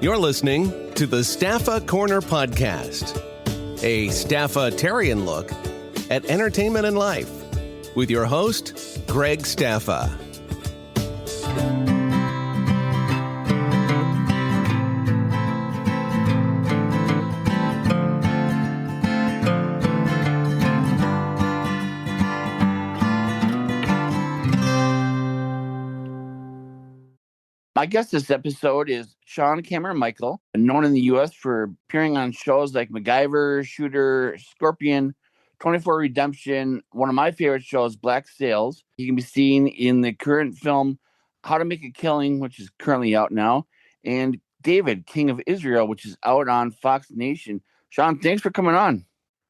You're listening to the Staffa Corner Podcast, a Staffa-tarian look at entertainment and life with your host, Greg Staffa. My guest this episode is Sean Cameron Michael, known in the U.S. for appearing on shows like MacGyver, Shooter, Scorpion, 24 Redemption. One of my favorite shows, Black Sails. He can be seen in the current film How to Make a Killing, which is currently out now, and David, King of Israel, which is out on Fox Nation. Sean, thanks for coming on.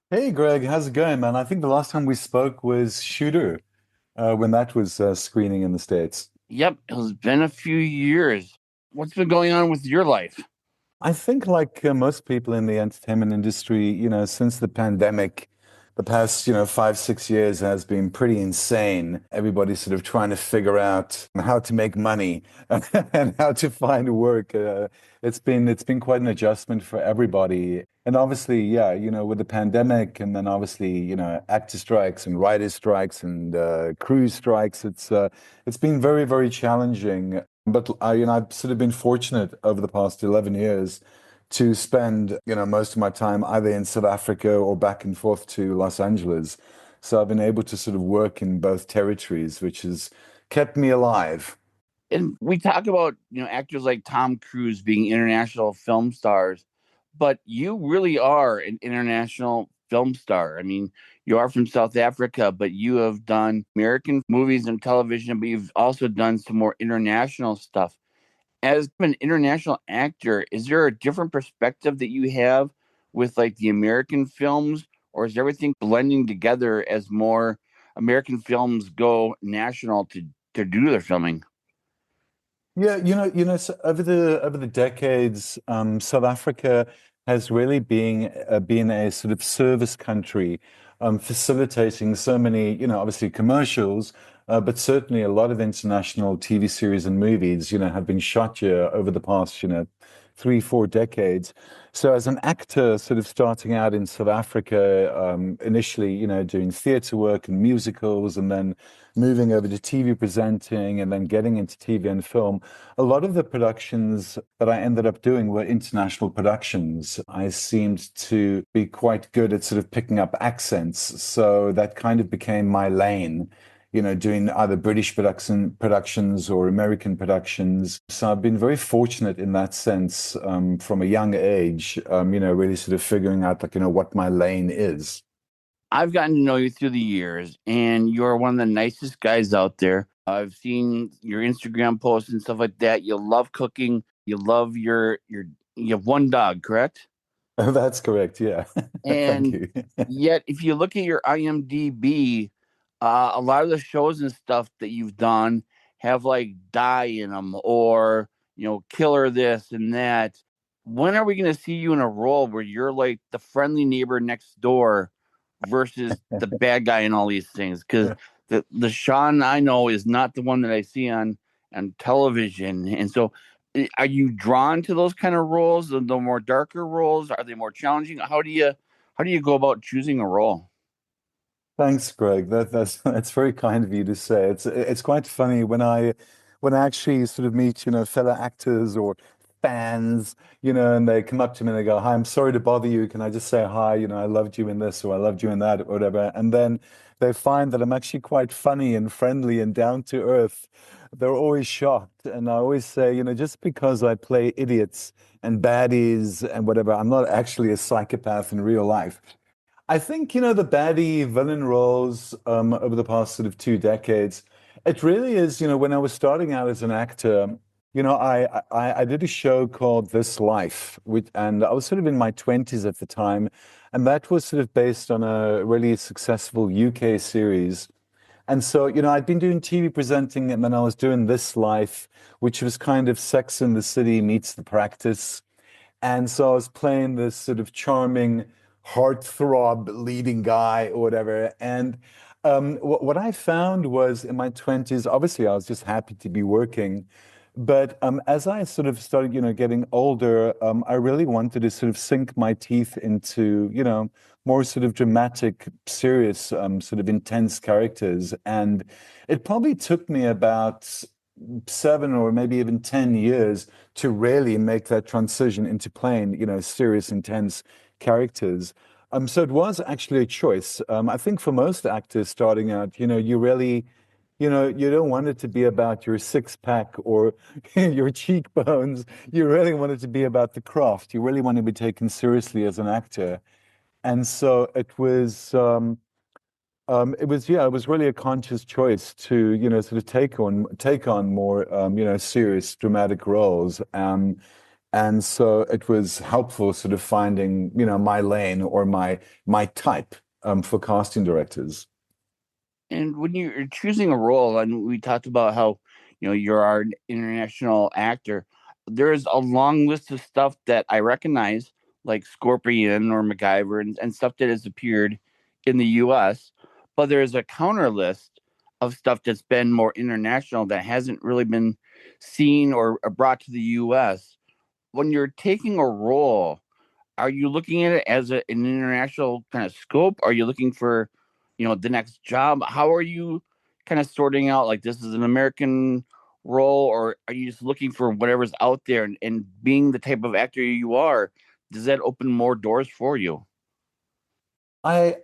Hey, Greg, how's it going, man? I think the last time we spoke was Shooter, when that was screening in the States. Yep, it's been a few years. What's been going on with your life? I think like most people in the entertainment industry, since the pandemic, the past, 5-6 years has been pretty insane. Everybody's sort of trying to figure out how to make money and how to find work. It's been quite an adjustment for everybody. And obviously, with the pandemic and then obviously, actor strikes and writer strikes and crew strikes, it's been very, very challenging. But I've sort of been fortunate over the past 11 years to spend, most of my time either in South Africa or back and forth to Los Angeles. So I've been able to sort of work in both territories, which has kept me alive. And we talk about, actors like Tom Cruise being international film stars, but you really are an international film star. I mean, you are from South Africa, but you have done American movies and television, but you've also done some more international stuff. As an international actor, is there a different perspective that you have with like the American films, or is everything blending together as more American films go national to do their filming? Yeah, so over the decades, South Africa has really been a sort of service country, facilitating so many, obviously commercials, but certainly a lot of international TV series and movies, have been shot here over the past, 3-4 decades. So as an actor sort of starting out in South Africa, initially, doing theater work and musicals, and then moving over to TV presenting and then getting into TV and film, a lot of the productions that I ended up doing were international productions. I seemed to be quite good at sort of picking up accents. So that kind of became my lane, doing either British productions or American productions. So I've been very fortunate in that sense, from a young age, really sort of figuring out what my lane is. I've gotten to know you through the years, and you're one of the nicest guys out there. I've seen your Instagram posts and stuff like that. You love cooking. You love you have one dog, correct? Oh, that's correct. Yeah. And Thank you. yet, if you look at your IMDb, a lot of the shows and stuff that you've done have like die in them, or, killer this and that. When are we going to see you in a role where you're like the friendly neighbor next door versus the bad guy in all these things? Because the Sean I know is not the one that I see on television. And so are you drawn to those kind of roles, the more darker roles? Are they more challenging? How do you go about choosing a role? Thanks, Greg. That's very kind of you to say. It's quite funny when I actually sort of meet, fellow actors or fans, and they come up to me and they go, "Hi, I'm sorry to bother you. Can I just say hi? I loved you in this, or I loved you in that, or whatever." And then they find that I'm actually quite funny and friendly and down to earth. They're always shocked. And I always say, just because I play idiots and baddies and whatever, I'm not actually a psychopath in real life. I think, the baddie villain roles over the past sort of 2 decades, it really is, when I was starting out as an actor, I did a show called This Life, and I was sort of in my 20s at the time, and that was sort of based on a really successful UK series. And so, I'd been doing TV presenting, and then I was doing This Life, which was kind of Sex and the City meets The Practice. And so I was playing this sort of charming heartthrob leading guy or whatever. And what I found was in my 20s, obviously I was just happy to be working, But as I sort of started, getting older, I really wanted to sort of sink my teeth into, more sort of dramatic, serious, sort of intense characters. And it probably took me about 7 or maybe even 10 years to really make that transition into playing, serious, intense characters. So it was actually a choice. I think for most actors starting out, you really, you don't want it to be about your six pack or your cheekbones. You really want it to be about the craft. You really want to be taken seriously as an actor. And so it was really a conscious choice to, sort of take on more, serious dramatic roles. And so it was helpful sort of finding, my lane or my type, for casting directors. And when you're choosing a role, and we talked about how, you're an international actor, there's a long list of stuff that I recognize, like Scorpion or MacGyver and stuff that has appeared in the US. But there's a counter list of stuff that's been more international that hasn't really been seen or brought to the US. When you're taking a role, are you looking at it as an international kind of scope? Are you looking for, the next job? How are you kind of sorting out like this is an American role, or are you just looking for whatever's out there? And being the type of actor you are, does that open more doors for you? I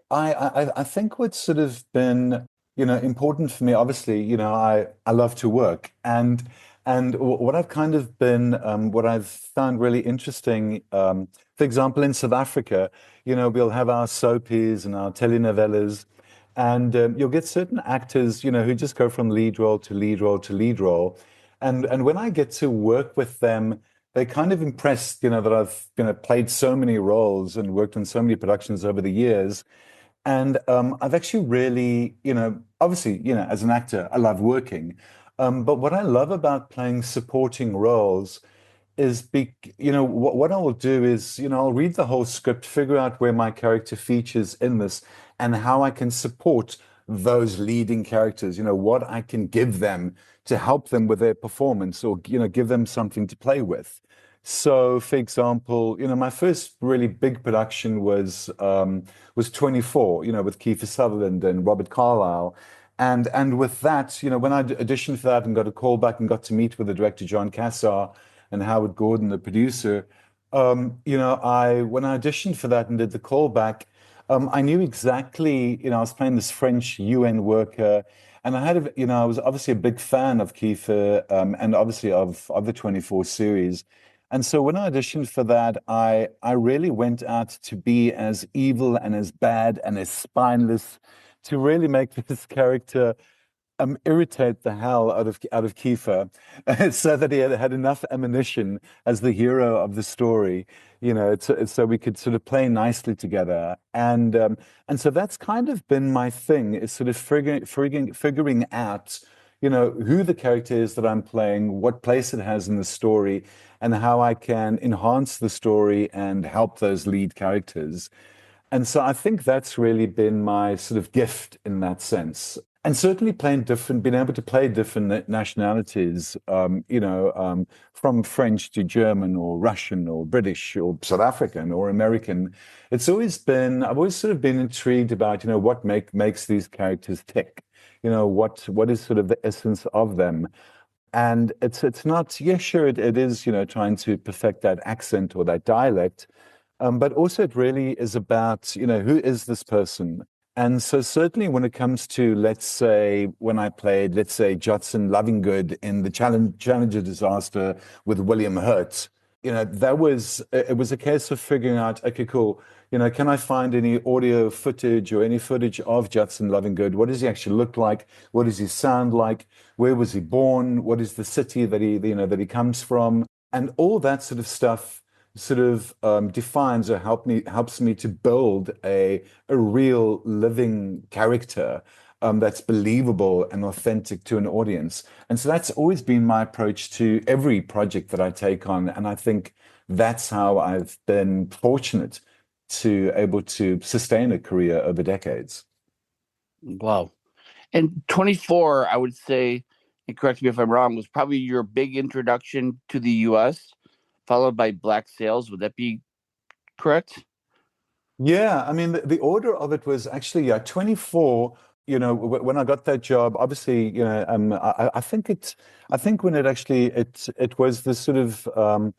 think what's sort of been, important for me, obviously, I love to work, and what I've kind of been, what I've found really interesting, for example, in South Africa, we'll have our soapies and our telenovelas, and you'll get certain actors, who just go from lead role to lead role to lead role, and when I get to work with them, they're kind of impressed, that I've, played so many roles and worked on so many productions over the years. And I've actually really, obviously, as an actor, I love working. But what I love about playing supporting roles is, what I will do is, I'll read the whole script, figure out where my character features in this and how I can support those leading characters, what I can give them to help them with their performance or, give them something to play with. So, for example, my first really big production was 24, with Kiefer Sutherland and Robert Carlyle. And with that, when I auditioned for that and got a call back and got to meet with the director, John Cassar, and Howard Gordon, the producer, I when I auditioned for that and did the callback, I knew exactly, I was playing this French UN worker, and I was obviously a big fan of Kiefer, and obviously of the 24 series. And so when I auditioned for that, I really went out to be as evil and as bad and as spineless to really make this character irritate the hell out of Kiefer, so that he had enough ammunition as the hero of the story, so we could sort of play nicely together. And so that's kind of been my thing, is sort of figuring out, who the character is that I'm playing, what place it has in the story, and how I can enhance the story and help those lead characters. And so I think that's really been my sort of gift in that sense. And certainly being able to play different nationalities, from French to German or Russian or British or South African or American. I've always sort of been intrigued about, what makes these characters tick, what is sort of the essence of them. And it's not, yeah, sure, it is, trying to perfect that accent or that dialect. But also it really is about, who is this person? And so certainly when it comes to, let's say, when I played, let's say, Judson Lovingood in the Challenger disaster with William Hurt, it was a case of figuring out, okay, cool, can I find any audio footage or any footage of Judson Lovingood? What does he actually look like? What does he sound like? Where was he born? What is the city that he comes from? And all that sort of stuff sort of defines or helps me to build a real living character, that's believable and authentic to an audience. And so that's always been my approach to every project that I take on. And I think that's how I've been fortunate to able to sustain a career over decades. Wow. And 24, I would say, and correct me if I'm wrong, was probably your big introduction to the U.S., followed by Black Sails. Would that be correct? Yeah, I mean, the order of it was actually, yeah, 24. When I got that job, obviously, I think when it was the sort of,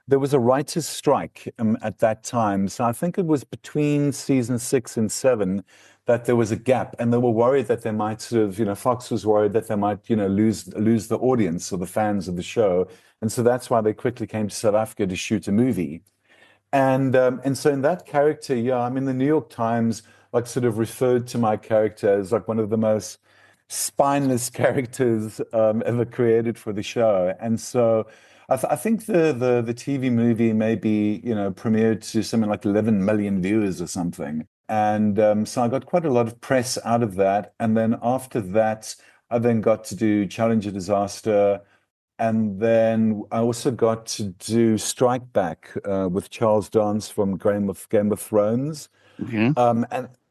there was a writer's strike at that time. So I think it was between season 6 and 7 that there was a gap, and they were worried that they might sort of, Fox was worried that they might, lose the audience or the fans of the show, and so that's why they quickly came to South Africa to shoot a movie. And so in that character, yeah, I mean, the New York Times like sort of referred to my character as like one of the most spineless characters ever created for the show. And so I think the TV movie maybe, premiered to something like 11 million viewers or something. And so I got quite a lot of press out of that. And then after that, I then got to do Challenger Disaster. And then I also got to do Strike Back with Charles Dance from Game of Thrones. Okay.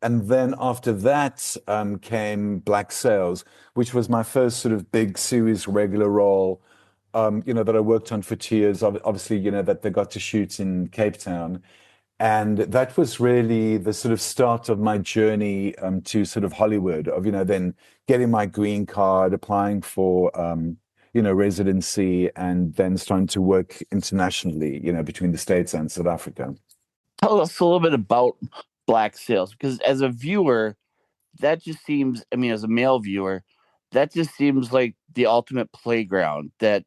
And then after that came Black Sails, which was my first sort of big series regular role, that I worked on for 2 years. Obviously, that they got to shoot in Cape Town. And that was really the sort of start of my journey to sort of Hollywood, of, then getting my green card, applying for residency, and then starting to work internationally, between the States and South Africa. Tell us a little bit about Black Sails, because as a viewer, that just seems, I mean, as a male viewer, that just seems like the ultimate playground. That,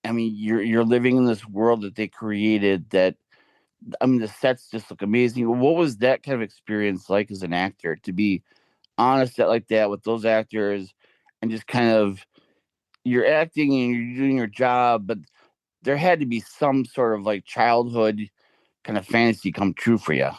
I mean, you're living in this world that they created. That, I mean, the sets just look amazing. What was that kind of experience like as an actor, to be on a set like that with those actors, and just kind of, you're acting and you're doing your job, but there had to be some sort of like childhood kind of fantasy come true for you.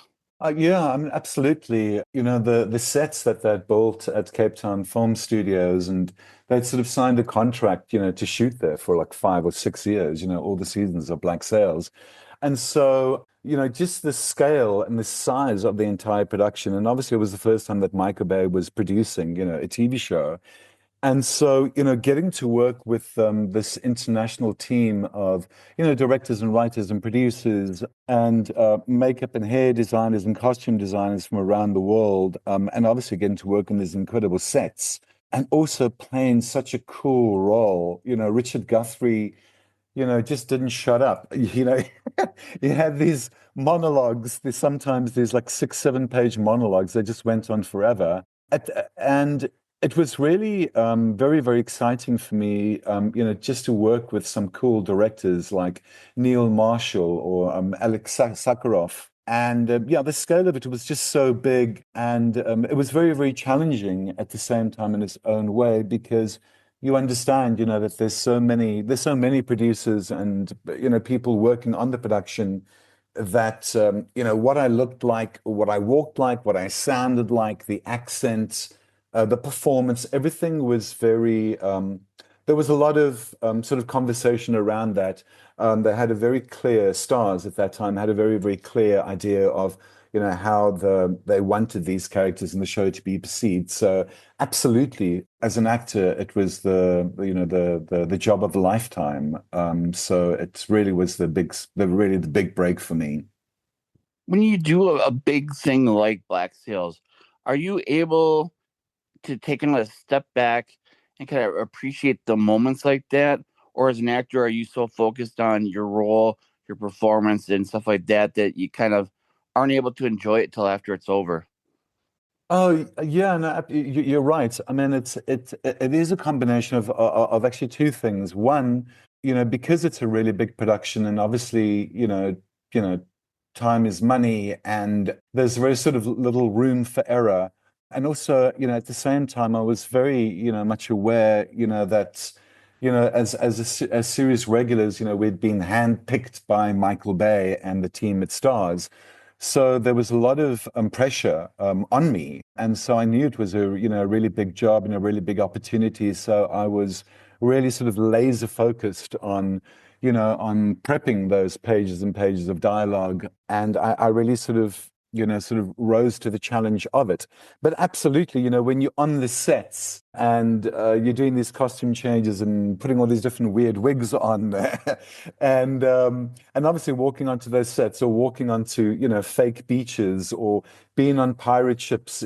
Yeah, I mean, absolutely. The sets that they'd built at Cape Town Film Studios, and they'd sort of signed a contract, to shoot there for like 5 or 6 years, all the seasons of Black Sails. And so, just the scale and the size of the entire production. And obviously, it was the first time that Michael Bay was producing, a TV show. And so, getting to work with this international team of, directors and writers and producers and makeup and hair designers and costume designers from around the world, and obviously getting to work on these incredible sets, and also playing such a cool role. Richard Guthrie, just didn't shut up. He had these monologues. Sometimes there's like 6, 7 page monologues. They just went on forever. And it was really very, very exciting for me, just to work with some cool directors like Neil Marshall or Alex Sakharov. And yeah, the scale of it was just so big. And it was very, very challenging at the same time in its own way, because you understand, that there's so many producers and, people working on the production, that, what I looked like, what I walked like, what I sounded like, the accents, the performance, everything was very, there was a lot of sort of conversation around that. They had a very clear, stars at that time had a very, very clear idea of, how they wanted these characters in the show to be perceived. So absolutely, as an actor, it was the job of a lifetime. So it really was the big break for me. When you do a big thing like Black Sails, are you able to take a step back and kind of appreciate the moments like that? Or as an actor, are you so focused on your role, your performance, and stuff like that, that you kind of aren't able to enjoy it till after it's over? Oh yeah, no, you're right. I mean, it is a combination of actually two things. One, because it's a really big production, and obviously, time is money, and there's very sort of little room for error. And also, at the same time, I was very, much aware, that, as series regulars, we'd been handpicked by Michael Bay and the team at Stars. So there was a lot of pressure on me. And so I knew it was a really big job and a really big opportunity. So I was really sort of laser focused on, on prepping those pages and pages of dialogue. And I really sort of sort of rose to the challenge of it. But absolutely, when you're on the sets and you're doing these costume changes and putting all these different weird wigs on, and obviously walking onto those sets or walking onto, fake beaches or being on pirate ships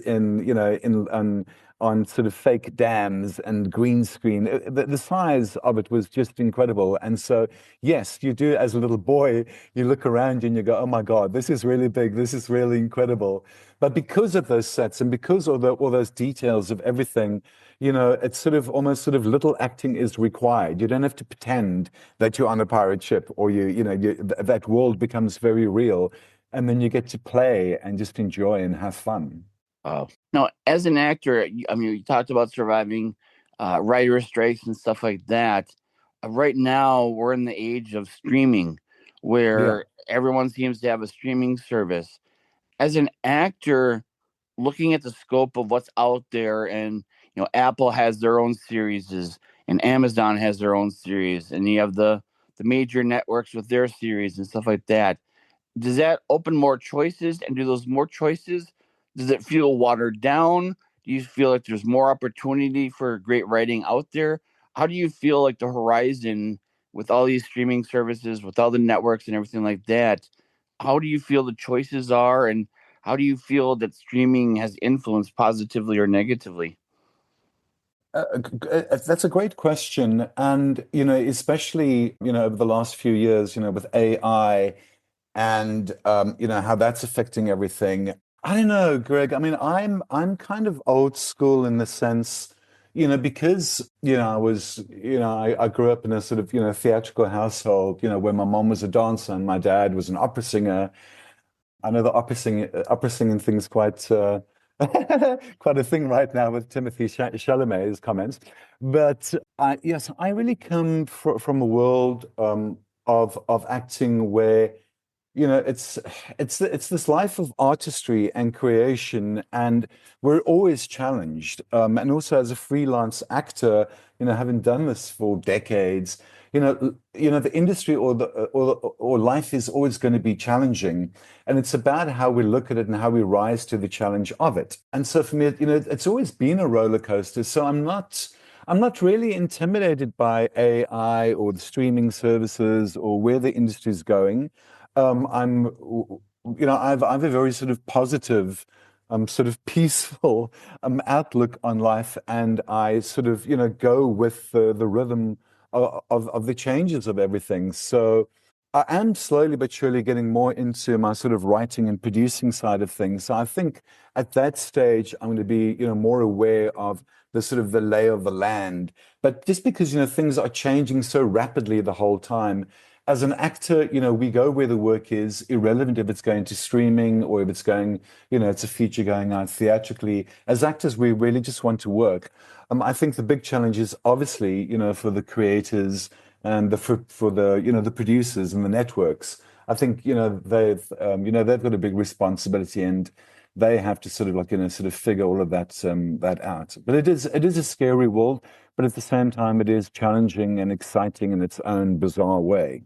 on sort of fake dams and green screen. The size of it was just incredible. And so, yes, you do as a little boy, you look around you and you go, oh my God, this is really big. This is really incredible. But because of those sets and because of all those details of everything, it's sort of almost sort of little acting is required. You don't have to pretend that you're on a pirate ship or that world becomes very real. And then you get to play and just enjoy and have fun. Now, as an actor, you talked about surviving writer strikes and stuff like that. Right now, we're in the age of streaming, where everyone seems to have a streaming service. As an actor, looking at the scope of what's out there, and Apple has their own series, and Amazon has their own series, and you have the major networks with their series and stuff like that. Does that open more choices? And do those more choices, does it feel watered down? Do you feel like there's more opportunity for great writing out there? How do you feel like the horizon with all these streaming services, with all the networks and everything like that? How do you feel the choices are? And how do you feel that streaming has influenced positively or negatively? That's a great question. And, especially, over the last few years, with AI and, how that's affecting everything. I don't know, Greg. I mean, I'm kind of old school in the sense, because, I grew up in a sort of, theatrical household, where my mom was a dancer and my dad was an opera singer. I know the opera singing thing's quite quite a thing right now with Timothy Chalamet's comments. But yes, I really come from a world of acting where it's this life of artistry and creation, and we're always challenged. And also as a freelance actor, having done this for decades, the industry or life is always going to be challenging, and it's about how we look at it and how we rise to the challenge of it. And so for me, it's always been a roller coaster. So I'm not really intimidated by AI or the streaming services or where the industry is going. I've a very sort of positive, sort of peaceful outlook on life, and I sort of go with the rhythm of the changes of everything. So I am slowly but surely getting more into my sort of writing and producing side of things. So I think at that stage I'm going to be more aware of the sort of the lay of the land. But just because things are changing so rapidly the whole time. As an actor, we go where the work is, irrelevant if it's going to streaming or if it's going, it's a feature going out theatrically. As actors, we really just want to work. I think the big challenge is obviously, for the creators and for the, the producers and the networks. I think, they've got a big responsibility, and they have to sort of sort of figure all of that out. But it is a scary world, but at the same time, it is challenging and exciting in its own bizarre way.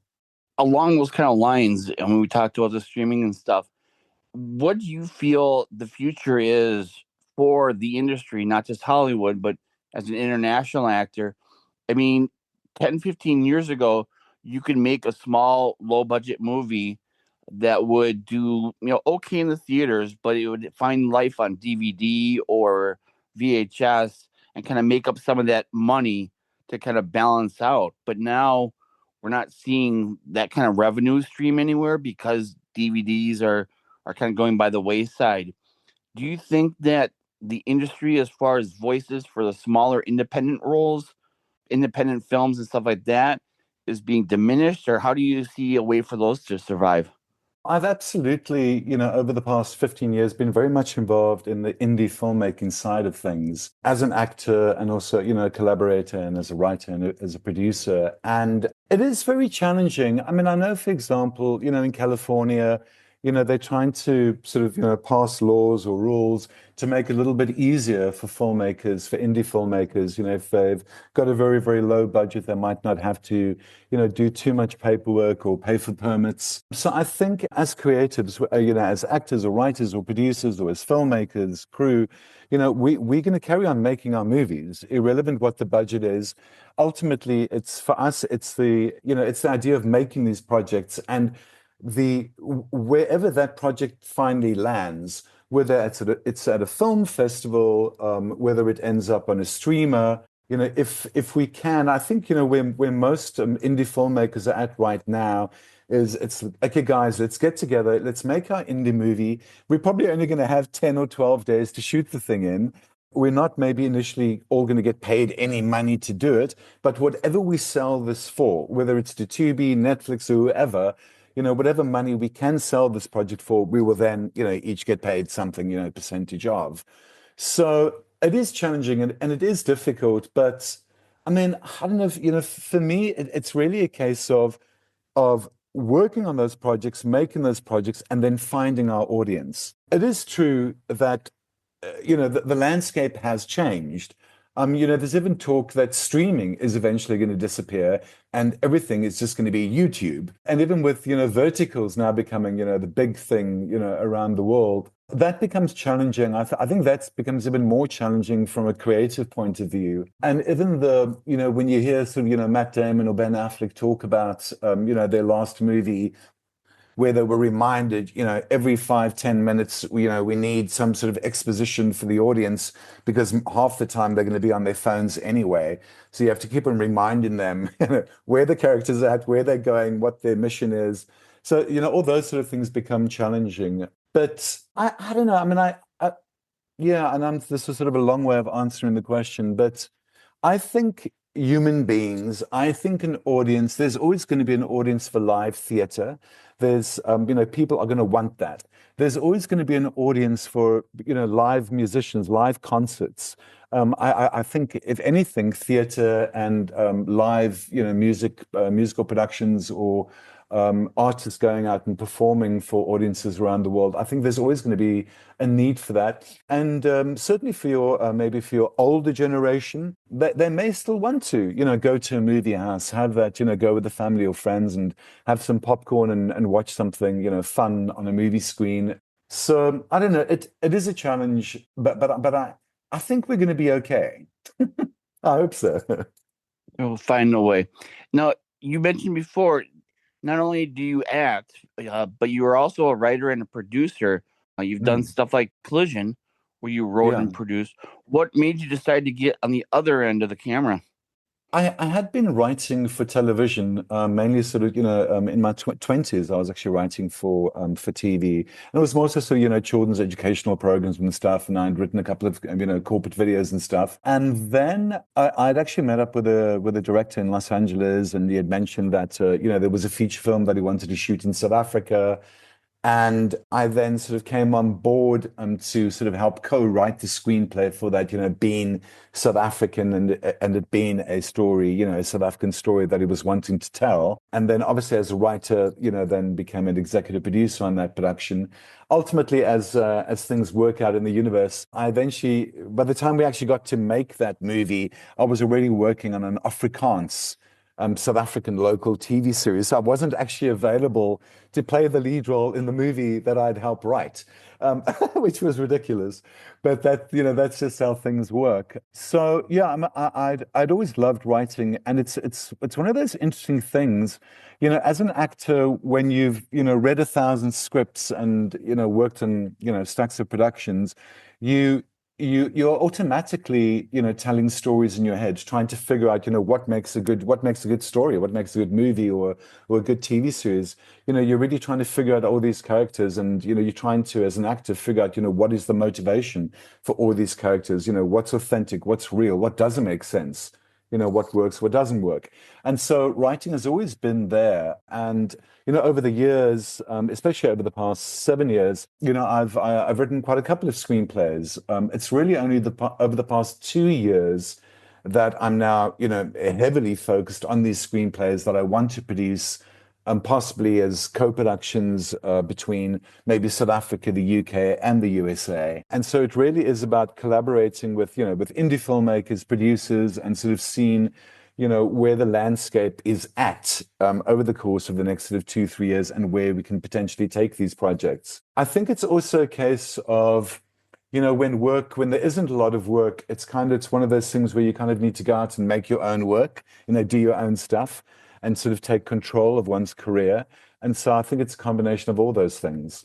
Along those kind of lines, and when we talked about the streaming and stuff, what do you feel the future is for the industry, not just Hollywood, but as an international actor? I mean, 10, 15 years ago, you could make a small, low budget movie that would do, okay in the theaters, but it would find life on DVD or VHS and kind of make up some of that money to kind of balance out. But now we're not seeing that kind of revenue stream anywhere because DVDs are kind of going by the wayside. Do you think that the industry, as far as voices for the smaller independent roles, independent films and stuff like that, is being diminished, or how do you see a way for those to survive? I've absolutely, over the past 15 years, been very much involved in the indie filmmaking side of things as an actor and also, a collaborator and as a writer and as a producer. And it is very challenging. I mean, I know, for example, in California, they're trying to sort of, pass laws or rules to make it a little bit easier for filmmakers, for indie filmmakers. If they've got a very, very low budget, they might not have to, do too much paperwork or pay for permits. So I think as creatives, as actors or writers or producers or as filmmakers, crew, we're going to carry on making our movies, irrelevant what the budget is. Ultimately, it's for us, it's it's the idea of making these projects, and wherever that project finally lands, whether it's at a film festival, whether it ends up on a streamer, if we can, I think, where most indie filmmakers are at right now is it's okay, guys, let's get together, let's make our indie movie. We're probably only going to have 10 or 12 days to shoot the thing in. We're not maybe initially all going to get paid any money to do it, but whatever we sell this for, whether it's to Tubi, Netflix, or whoever, whatever money we can sell this project for, we will then, each get paid something, percentage of. So it is challenging and it is difficult, but I mean, I don't know if, for me, it's really a case of working on those projects, making those projects, and then finding our audience. It is true that the landscape has changed. There's even talk that streaming is eventually going to disappear and everything is just going to be YouTube. And even with, verticals now becoming, the big thing, around the world, that becomes challenging. I think that becomes even more challenging from a creative point of view. And even when you hear sort of, Matt Damon or Ben Affleck talk about, their last movie, where they were reminded, every 5-10 minutes, we need some sort of exposition for the audience because half the time they're going to be on their phones anyway. So you have to keep on reminding them where the characters are at, where they're going, what their mission is. So, all those sort of things become challenging. But I don't know. I mean, this is sort of a long way of answering the question, but I think human beings, I think an audience, there's always going to be an audience for live theater. There's, people are going to want that. There's always going to be an audience for, live musicians, live concerts. I think, if anything, theater and live, musical productions or artists going out and performing for audiences around the world, I think there's always going to be a need for that. And certainly for your maybe for your older generation, they may still want to, go to a movie house, have that, go with the family or friends and have some popcorn and watch something, fun on a movie screen. So I don't know. It is a challenge, but I think we're going to be okay. I hope so. We'll find a way. Now, you mentioned before, not only do you act, but you are also a writer and a producer. You've done stuff like Collision, where you wrote and produced. What made you decide to get on the other end of the camera? I had been writing for television, mainly sort of, in my 20s, I was actually writing for TV. And it was mostly so, children's educational programs and stuff. And I'd written a couple of, corporate videos and stuff. And then I'd actually met up with a director in Los Angeles, and he had mentioned that, there was a feature film that he wanted to shoot in South Africa. And I then sort of came on board to sort of help co-write the screenplay for that, being South African and it being a story, a South African story that he was wanting to tell. And then obviously as a writer, then became an executive producer on that production. Ultimately, as things work out in the universe, by the time we actually got to make that movie, I was already working on an Afrikaans South African local TV series. So I wasn't actually available to play the lead role in the movie that I'd helped write, which was ridiculous. But that's just how things work. So yeah, I'd always loved writing, and it's one of those interesting things, as an actor, when you've read 1,000 scripts and worked on stacks of productions, you're automatically, telling stories in your head, trying to figure out, what makes a good story, what makes a good movie or a good TV series. You're really trying to figure out all these characters, and you're trying to, as an actor, figure out, what is the motivation for all these characters, what's authentic, what's real, what doesn't make sense, what works, what doesn't work. And so writing has always been there. And over the years, especially over the past 7 years, I've written quite a couple of screenplays. It's really only over the past 2 years that I'm now, heavily focused on these screenplays that I want to produce possibly as co-productions between maybe South Africa, the UK, and the USA. And so it really is about collaborating with, with indie filmmakers, producers, and sort of seeing, where the landscape is at over the course of the next sort of 2, 3 years and where we can potentially take these projects. I think it's also a case of, when there isn't a lot of work, it's one of those things where you kind of need to go out and make your own work, do your own stuff and sort of take control of one's career. And so I think it's a combination of all those things.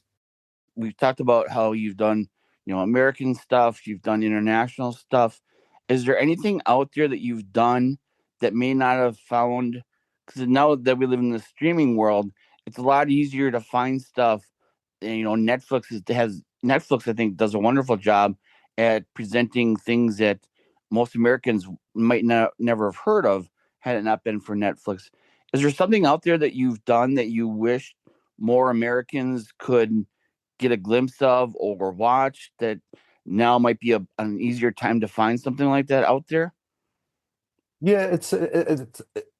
We've talked about how you've done, American stuff, you've done international stuff. Is there anything out there that you've done that may not have found? Because now that we live in the streaming world, it's a lot easier to find stuff. Netflix, I think, does a wonderful job at presenting things that most Americans might never have heard of had it not been for Netflix. Is there something out there that you've done that you wish more Americans could get a glimpse of or watch, that now might be an easier time to find something like that out there? Yeah,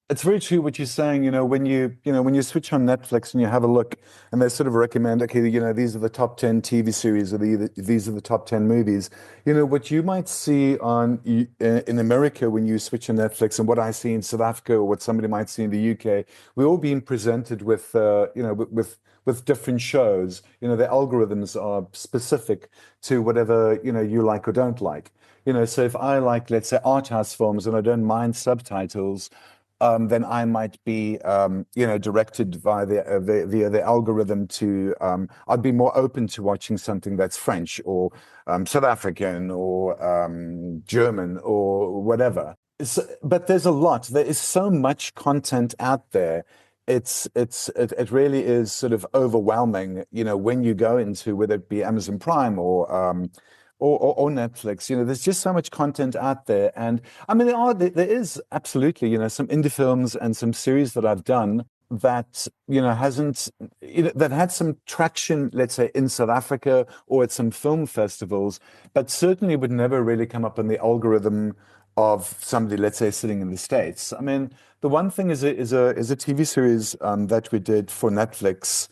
it's very true what you're saying. When you switch on Netflix and you have a look, and they sort of recommend, okay, these are the top 10 TV series, or these are the top 10 movies. What you might see in America when you switch on Netflix, and what I see in South Africa, or what somebody might see in the UK, we're all being presented with with different shows. The algorithms are specific to whatever you like or don't like. So if I like, let's say, art house films and I don't mind subtitles, then I might be, directed via the algorithm to, I'd be more open to watching something that's French or South African or German or whatever. But there's a lot. There is so much content out there. It really is sort of overwhelming, when you go into, whether it be Amazon Prime or Netflix. There's just so much content out there. And I mean, there is absolutely, some indie films and some series that I've done that, hasn't, that had some traction, let's say, in South Africa or at some film festivals, but certainly would never really come up in the algorithm of somebody, let's say, sitting in the States. I mean, the one thing is a TV series that we did for Netflix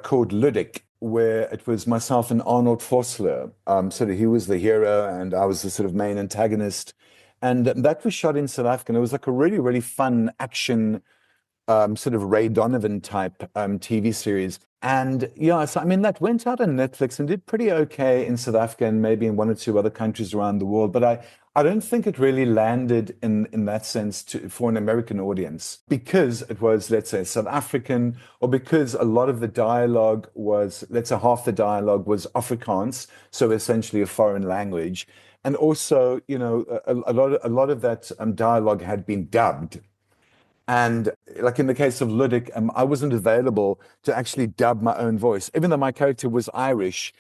called Ludic, where it was myself and Arnold Vosloo. So he was the hero and I was the sort of main antagonist. And that was shot in South Africa. And it was like a really, really fun action, sort of Ray Donovan type TV series. And yeah, so I mean, that went out on Netflix and did pretty okay in South Africa and maybe in 1 or 2 other countries around the world. But I don't think it really landed in that sense for an American audience, because it was, let's say, South African, or because a lot of the dialogue was, let's say, half the dialogue was Afrikaans, so essentially a foreign language. And also, a lot of that dialogue had been dubbed. And like in the case of Ludic, I wasn't available to actually dub my own voice, even though my character was Irish.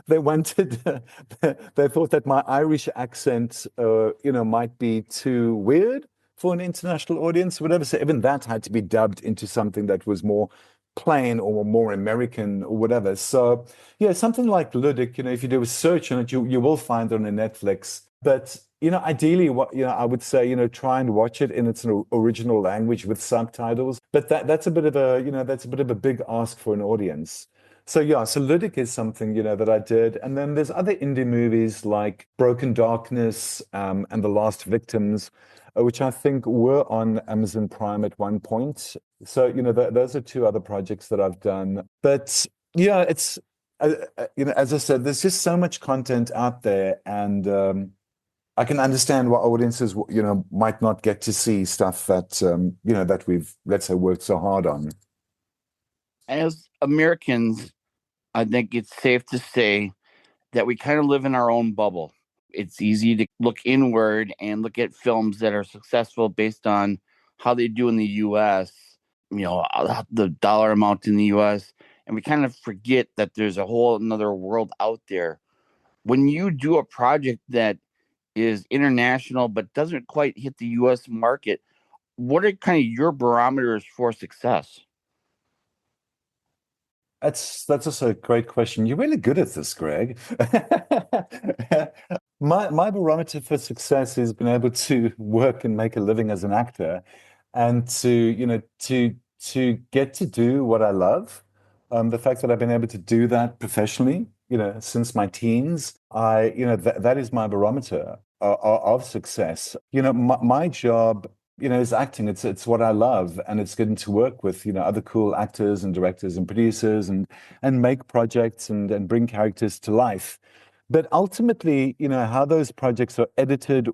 They thought that my Irish accent, might be too weird for an international audience, whatever. So even that had to be dubbed into something that was more plain or more American or whatever. So yeah, something like Ludic, if you do a search on it, you will find it on Netflix. But ideally, I would say, try and watch it in its original language with subtitles. But that's a bit of a big ask for an audience. So yeah, so Ludic is something, that I did. And then there's other indie movies like Broken Darkness, and The Last Victims, which I think were on Amazon Prime at one point. So, those are 2 other projects that I've done. But yeah, it's, as I said, there's just so much content out there, and I can understand why audiences, might not get to see stuff that, that we've, let's say, worked so hard on. As Americans, I think it's safe to say that we kind of live in our own bubble. It's easy to look inward and look at films that are successful based on how they do in the U.S., the dollar amount in the U.S., and we kind of forget that there's a whole another world out there. When you do a project that is international but doesn't quite hit the U.S. market, what are kind of your barometers for success? That's also a great question. You're really good at this, Greg. My barometer for success is being able to work and make a living as an actor, and to to get to do what I love. The fact that I've been able to do that professionally, since my teens, that is my barometer of success. My job, is acting. It's what I love, and it's getting to work with, other cool actors and directors and producers and make projects and bring characters to life. But ultimately, how those projects are edited,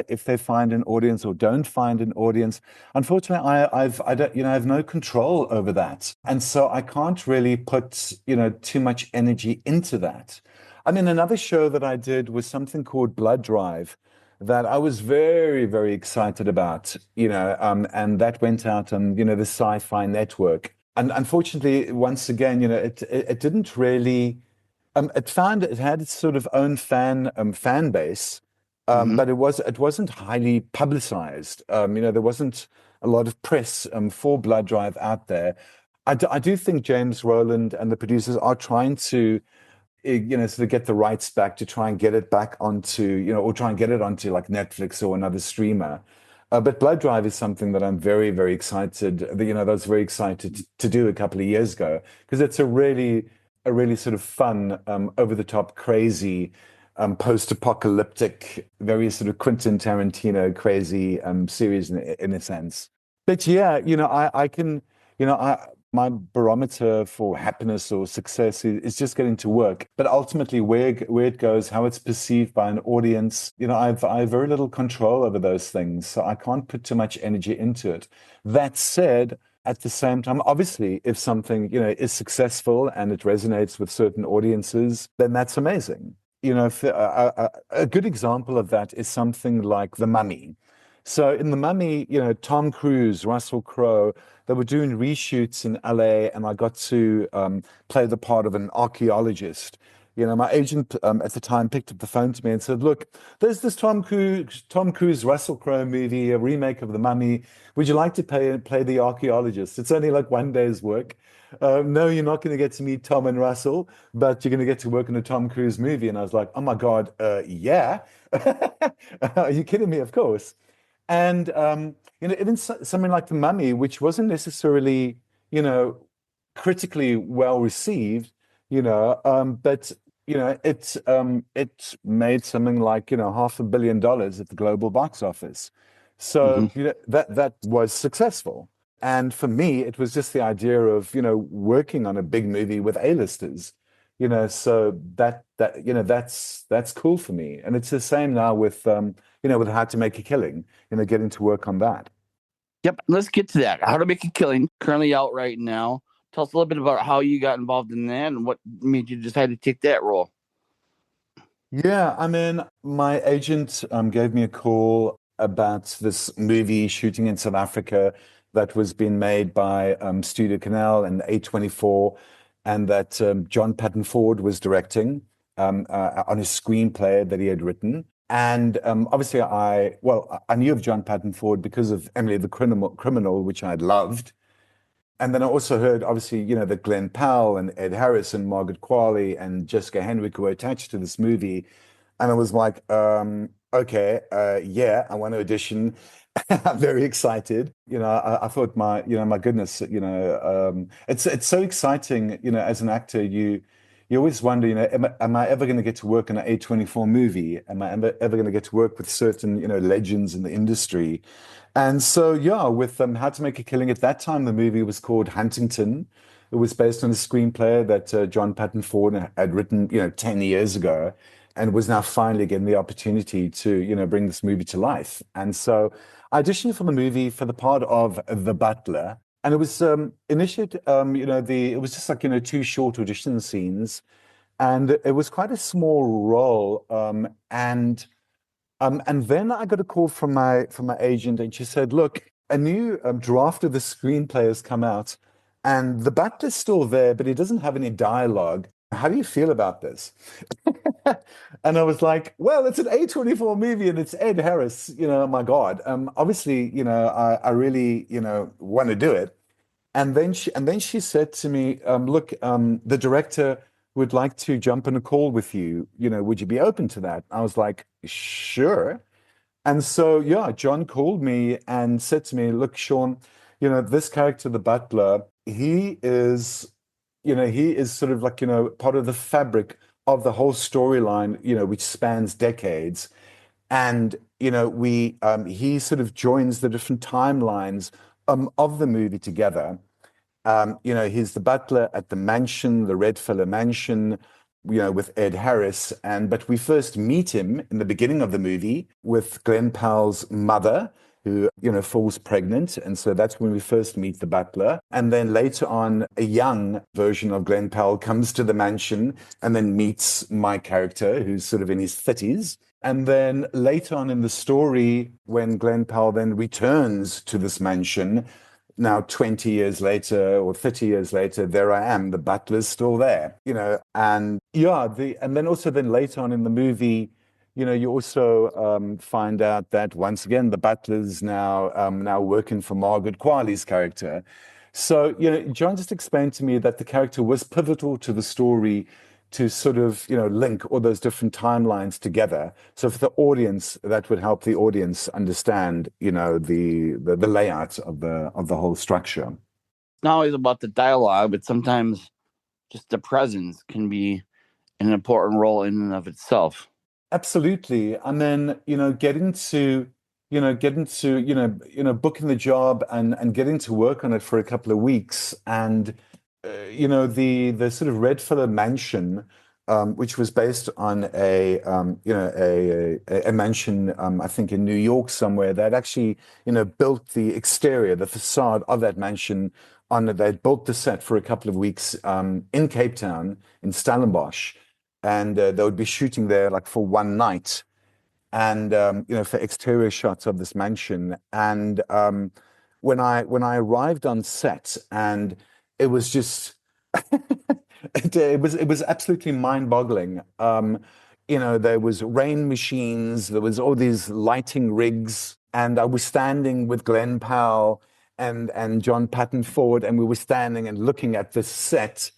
if they find an audience or don't find an audience, unfortunately, I don't, I have no control over that. And so I can't really put, too much energy into that. I mean, another show that I did was something called Blood Drive that I was very, very excited about, and that went out on, the Sci-Fi Network. And unfortunately, once again, it didn't really. It had its sort of own fan base, but it wasn't highly publicized. There wasn't a lot of press for Blood Drive out there. I do think James Rowland and the producers are trying to, sort of get the rights back to try and get it back onto, or try and get it onto like Netflix or another streamer. But Blood Drive is something that I'm very, very excited. That I was very excited to do a couple of years ago because it's a really sort of fun, over-the-top, crazy, post-apocalyptic, very sort of Quentin Tarantino crazy series in a sense. But yeah, I can, my barometer for happiness or success is just getting to work. But ultimately, where it goes, how it's perceived by an audience, I have very little control over those things. So I can't put too much energy into it. That said, at the same time, obviously, if something, is successful and it resonates with certain audiences, then that's amazing. A good example of that is something like The Mummy. So in The Mummy, Tom Cruise, Russell Crowe, they were doing reshoots in LA, and I got to play the part of an archaeologist. My agent at the time picked up the phone to me and said, "Look, there's this Tom Cruise, Russell Crowe movie, a remake of The Mummy. Would you like to play the archaeologist? It's only like one day's work. No, you're not going to get to meet Tom and Russell, but you're going to get to work in a Tom Cruise movie." And I was like, "Oh my God, yeah." Are you kidding me? Of course. And even something like The Mummy, which wasn't necessarily, critically well received, but it made something like $500 million at the global box office. So that was successful. And for me, it was just the idea of working on a big movie with A-listers. So that's cool for me. And it's the same now with with How to Make a Killing, getting to work on that. Yep, let's get to that. How to Make a Killing, currently out right now. Tell us a little bit about how you got involved in that and what made you decide to take that role. Yeah, I mean, my agent gave me a call about this movie shooting in South Africa that was being made by Studio Canal and A24, and that John Patton Ford was directing on a screenplay that he had written. And obviously, I knew of John Patton Ford because of Emily the Criminal, which I'd loved. And then I also heard, obviously, that Glenn Powell and Ed Harris and Margaret Qualley and Jessica Henwick were attached to this movie. And I was like, okay, yeah, I want to audition. I'm very excited. I thought, my goodness, it's so exciting. As an actor, you always wonder, am I ever going to get to work on an A24 movie? Am I ever going to get to work with certain, legends in the industry? And so, yeah, with How to Make a Killing, at that time, the movie was called Huntington. It was based on a screenplay that John Patton Ford had written, 10 years ago, and was now finally getting the opportunity to, bring this movie to life. And so I auditioned for the movie for the part of the butler. And it was initially, it was just like, 2 short audition scenes. And it was quite a small role. And then I got a call from my agent, and she said, "Look, a new draft of the screenplay has come out, and the butler's still there, but he doesn't have any dialogue. How do you feel about this?" And I was like, "Well, it's an A24 movie, and it's Ed Harris. My God. Obviously, I really, want to do it." And then she said to me, "Look, the director would like to jump on a call with you. Would you be open to that?" I was like, "Sure." And so, yeah, John called me and said to me, "Look, Sean, this character, the butler, he is, he is sort of like, part of the fabric of the whole storyline, which spans decades. And, he sort of joins the different timelines of the movie together. He's the butler at the mansion, the Redfellow Mansion, with Ed Harris. But we first meet him in the beginning of the movie with Glenn Powell's mother, who, falls pregnant. And so that's when we first meet the butler. And then later on, a young version of Glenn Powell comes to the mansion and then meets my character, who's sort of in his 30s. And then later on in the story, when Glenn Powell then returns to this mansion, now 20 years later or 30 years later, there I am, the butler's still there, and and then also then later on in the movie, you also find out that once again, the butler's now working for Margaret Qualley's character. So, John just explained to me that the character was pivotal to the story to sort of, link all those different timelines together. So for the audience, that would help the audience understand, the layout of the whole structure. It's not always about the dialogue, but sometimes just the presence can be an important role in and of itself. Absolutely. And then, getting to booking the job and getting to work on it for a couple of weeks. And, the sort of Redfellow Mansion, which was based on a mansion, I think in New York somewhere. They'd actually, built the exterior, the facade of that mansion they'd built the set for a couple of weeks in Cape Town, in Stellenbosch. And they would be shooting there like for one night, and for exterior shots of this mansion. And when I arrived on set, and it was just it was absolutely mind-boggling. There was rain machines, there was all these lighting rigs, and I was standing with Glenn Powell and John Patton Ford, and we were standing and looking at this set.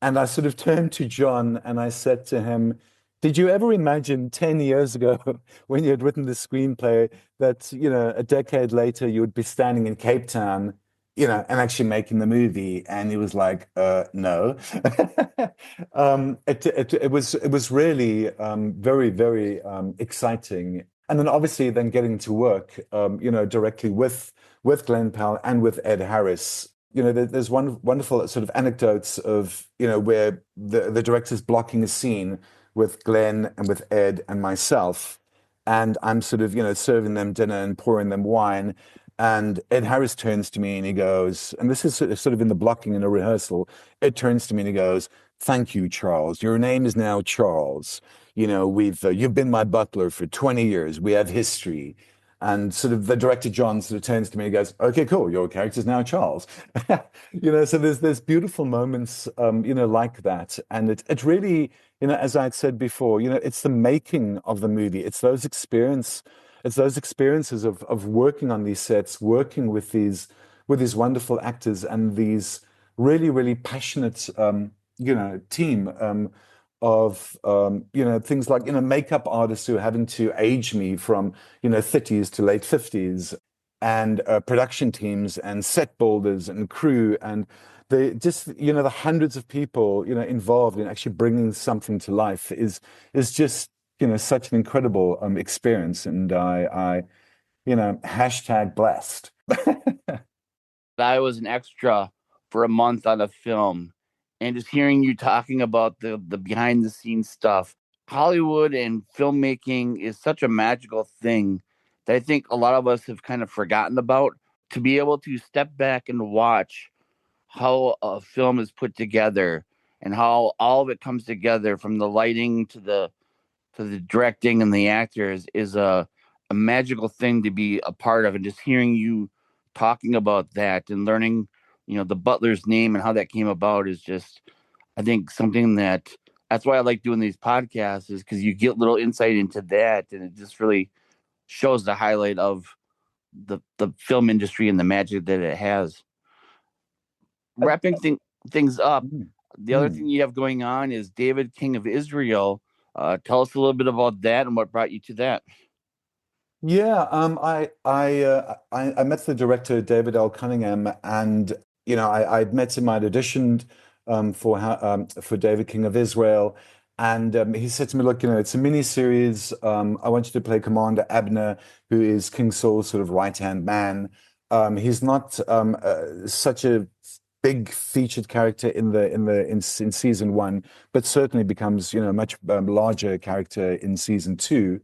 And I sort of turned to John and I said to him, did you ever imagine 10 years ago when you had written the screenplay that, a decade later you would be standing in Cape Town, and actually making the movie? And he was like, no. It was really very, very exciting. And then obviously then getting to work, directly with Glenn Powell and with Ed Harris. There's one wonderful sort of anecdotes of, where the director's blocking a scene with Glenn and with Ed and myself. And I'm sort of, serving them dinner and pouring them wine. And Ed Harris turns to me and he goes, and this is sort of in the blocking in a rehearsal, Ed turns to me and he goes, thank you, Charles. Your name is now Charles. You've been my butler for 20 years. We have history. And sort of the director, John, sort of turns to me and goes, okay, cool, your character's now Charles. So there's beautiful moments, like that. And it really, as I had said before, it's the making of the movie. It's those experiences of working on these sets, working with these wonderful actors and these really, really passionate, team, of things like makeup artists who are having to age me from 30s to late 50s, and production teams and set builders and crew, and the hundreds of people involved in actually bringing something to life is just such an incredible experience. And I hashtag blessed. I was an extra for a month on a film. And just hearing you talking about the behind the scenes stuff, Hollywood and filmmaking is such a magical thing that I think a lot of us have kind of forgotten about. To be able to step back and watch how a film is put together and how all of it comes together, from the lighting to the directing and the actors, is a magical thing to be a part of. And just hearing you talking about that and learning the butler's name and how that came about is just, I think, something that's why I like doing these podcasts, is because you get little insight into that, and it just really shows the highlight of the film industry and the magic that it has. Wrapping things up, the other thing you have going on is David, King of Israel. Tell us a little bit about that and what brought you to that. Yeah, I met the director David L. Cunningham, and I'd met him. I'd auditioned for David King of Israel, and he said to me, "Look, it's a mini series. I want you to play Commander Abner, who is King Saul's sort of right-hand man. He's not such a big featured character in season one, but certainly becomes a much larger character in season two,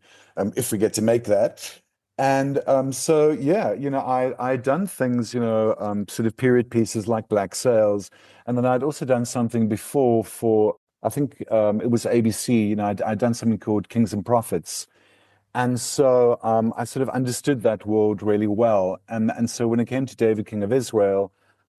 if we get to make that." And so yeah, I'd done things, sort of period pieces like Black Sails, and then I'd also done something before for I think it was ABC. I'd done something called Kings and Prophets. And so I sort of understood that world really well. And so when it came to David King of Israel,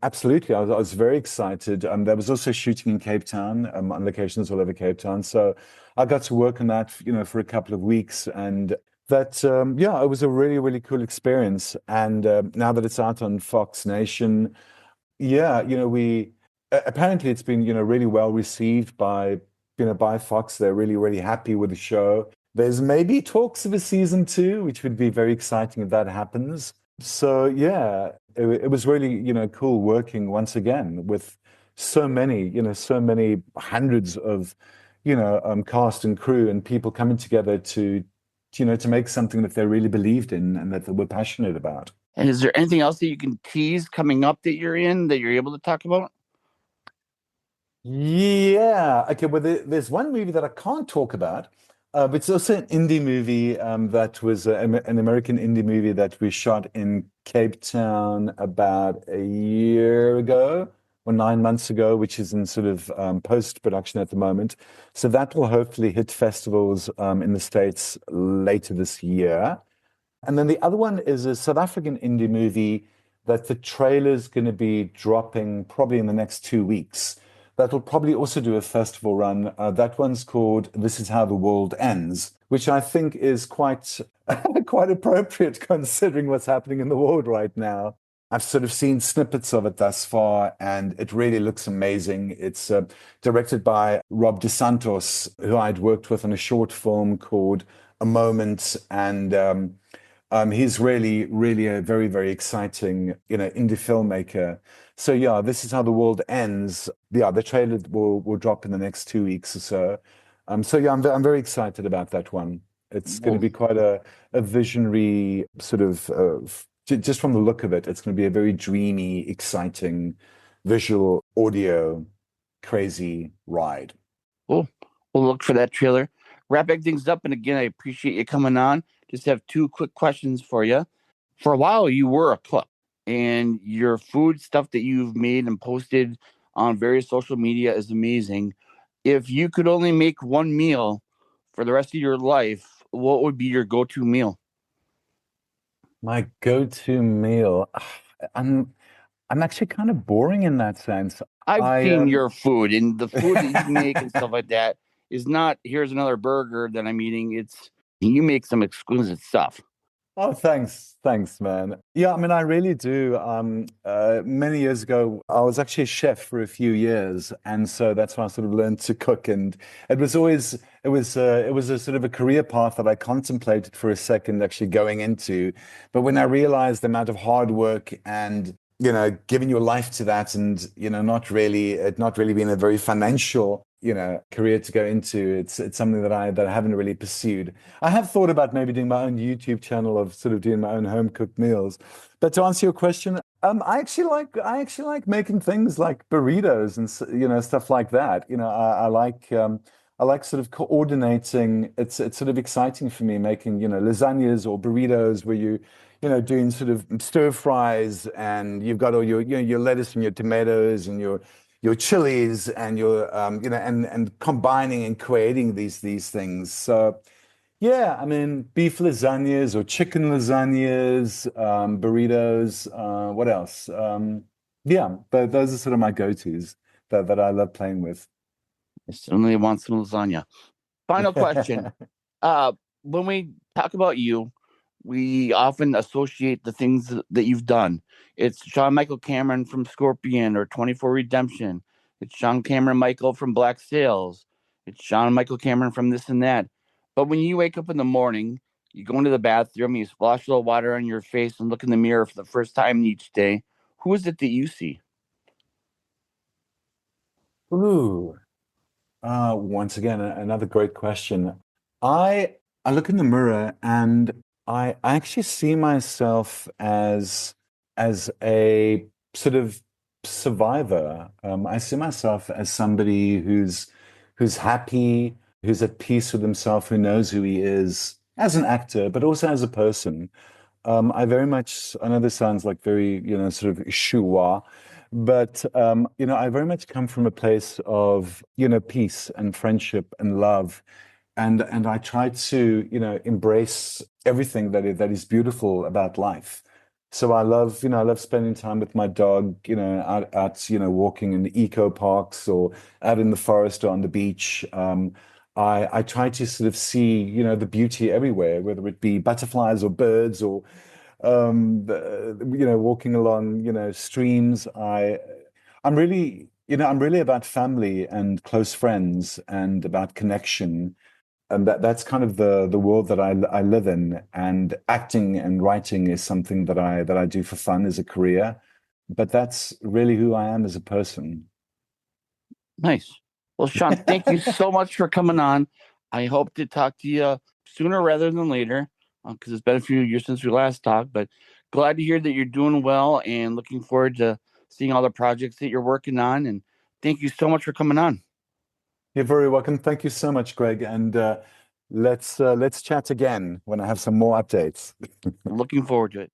absolutely, I was very excited. There was also shooting in Cape Town, on locations all over Cape Town. So I got to work on that, for a couple of weeks. And that, yeah, it was a really, really cool experience. And now that it's out on Fox Nation, yeah, apparently it's been, really well received by Fox. They're really, really happy with the show. There's maybe talks of a season two, which would be very exciting if that happens. So yeah, it was really, cool working once again with so many hundreds of, cast and crew and people coming together to make something that they really believed in and that they were passionate about. And is there anything else that you can tease coming up that you're in that you're able to talk about? Yeah. Okay. Well, there's one movie that I can't talk about, but it's also an indie movie that was an American indie movie that we shot in Cape Town about a year ago or 9 months ago, which is in sort of post-production at the moment. So that will hopefully hit festivals in the States later this year. And then the other one is a South African indie movie that the trailer's going to be dropping probably in the next 2 weeks. That'll probably also do a festival run. That one's called This Is How the World Ends, which I think is quite quite appropriate considering what's happening in the world right now. I've sort of seen snippets of it thus far, and it really looks amazing. It's directed by Rob DeSantos, who I'd worked with on a short film called A Moment, and he's really, really a very, very exciting, indie filmmaker. So yeah, This Is How the World Ends. Yeah, the trailer will drop in the next 2 weeks or so. So yeah, I'm very excited about that one. It's going to be quite a visionary sort of, just from the look of it, it's going to be a very dreamy, exciting, visual, audio, crazy ride. Cool. We'll look for that trailer. Wrapping things up, and again, I appreciate you coming on. Just have two quick questions for you. For a while, you were a cook, and your food stuff that you've made and posted on various social media is amazing. If you could only make one meal for the rest of your life, what would be your go-to meal? My go-to meal. I'm actually kind of boring in that sense. I've I seen your food, and the food that you make and stuff like that is not, here's another burger that I'm eating. It's, you make some exquisite stuff. Oh, thanks, man. Yeah, I mean, I really do. Many years ago, I was actually a chef for a few years, and so that's when I sort of learned to cook. And it was a sort of a career path that I contemplated for a second, actually going into. But when I realized the amount of hard work and giving your life to that, and not really being a very financial career to go into. It's something that I haven't really pursued. I have thought about maybe doing my own YouTube channel of sort of doing my own home cooked meals. But to answer your question, I actually like making things like burritos and stuff like that. I like sort of coordinating. It's sort of exciting for me making lasagnas or burritos where doing sort of stir fries, and you've got all your lettuce and your tomatoes and your chilies and your and combining and creating these things. So yeah, I mean beef lasagnas or chicken lasagnas, burritos, what else? Yeah, those are sort of my go-tos that I love playing with. I certainly want some lasagna. Final question. When we talk about you, we often associate the things that you've done. It's Sean Michael Cameron from Scorpion or 24 Redemption. It's Sean Cameron Michael from Black Sails. It's Sean Michael Cameron from this and that. But when you wake up in the morning, you go into the bathroom, you splash a little water on your face and look in the mirror for the first time each day, who is it that you see? Ooh, once again, another great question. I I look in the mirror and I actually see myself as a sort of survivor. I see myself as somebody who's happy, who's at peace with himself, who knows who he is as an actor, but also as a person. I very much, I know this sounds like very, sort of shua, but, I very much come from a place of, peace and friendship and love. And I try to, embrace everything that is beautiful about life. So I love spending time with my dog, walking in the eco parks or out in the forest or on the beach. I try to sort of see, the beauty everywhere, whether it be butterflies or birds or walking along, streams. I'm really about family and close friends and about connection. And that's kind of the world that I live in. And acting and writing is something that I do for fun as a career. But that's really who I am as a person. Nice. Well, Sean, thank you so much for coming on. I hope to talk to you sooner rather than later because it's been a few years since we last talked. But glad to hear that you're doing well and looking forward to seeing all the projects that you're working on. And thank you so much for coming on. You're very welcome. Thank you so much, Greg. And let's chat again when I have some more updates. Looking forward to it.